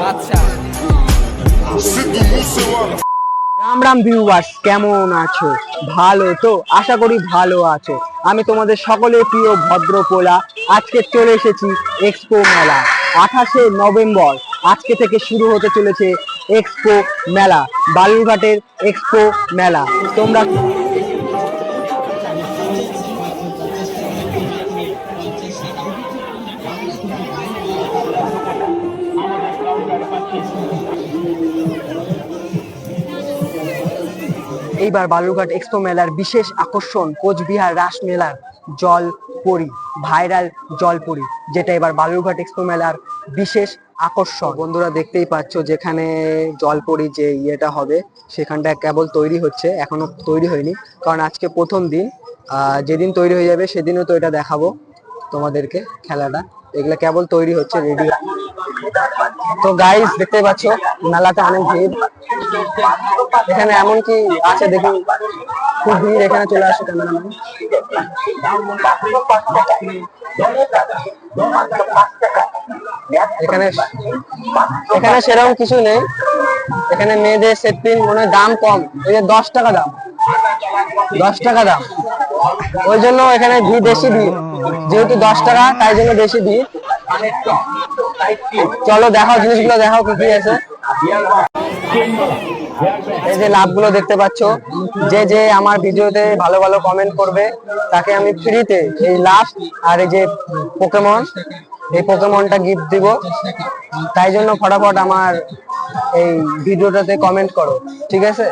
আচ্ছা, রাম রাম ভিউয়ার্স, কেমন আছো? ভালো তো? আশা করি ভালো আছো। আমি তোমাদের সকলের প্রিয় ভদ্রপোলা আজকে চলে এসেছি এক্সপো মেলা। 28শে নভেম্বর আজকে থেকে শুরু হতে চলেছে এক্সপো মেলা, বালুরঘাটের এক্সপো মেলা। তোমরা এইবার বালুরঘাট এক্সপো মেলার বিশেষ আকর্ষণ কোচবিহার রাস মেলার জলপরি, ভাইরাল জলপরি, যেটা এবার বালুরঘাট এক্সপো মেলার বিশেষ আকর্ষণ। বন্ধুরা দেখতেই পাচ্ছ যেখানে জলপরি যে ইয়েটা হবে সেখানটা কেবল তৈরি হচ্ছে, এখনো তৈরি হয়নি, কারণ আজকে প্রথম দিন। যেদিন তৈরি হয়ে যাবে সেদিনও তো এটা দেখাবো তোমাদেরকে খেলাটা। এগুলো কেবল তৈরি হচ্ছে, রেডি। তো গাইস দেখতে পাচ্ছ মেলাতে অনেক ভিড়। এখানে এমন কি আছে দেখি, খুব ভিড়। এখানে চলে আসে ক্যামেরাম্যান। এখানে এখানে সেরকম কিছু নেই। এখানে মেয়েদের সেট পিন মনে হয় দাম কম, ওই যে 10 টাকা দাম, 10 টাকা দাম। ওই জন্য এখানে ভিড়, বেশি ভিড়, যেহেতু 10 টাকা তাই জন্য বেশি ভিড়। চলো দেখাও, জিনিসগুলো দেখাও কি কি আছে। এই যে লাভগুলো দেখতে পাচ্ছ, যে যে আমার ভিডিওতে ভালো ভালো কমেন্ট করবে তাকে আমি ফ্রিতে এই লাভ আর এই যে পোকেমন, এই পোকেমনটা গিফট দিব। তাই জন্য ফটাফট আমার এই ভিডিওটাতে কমেন্ট করো, ঠিক আছে?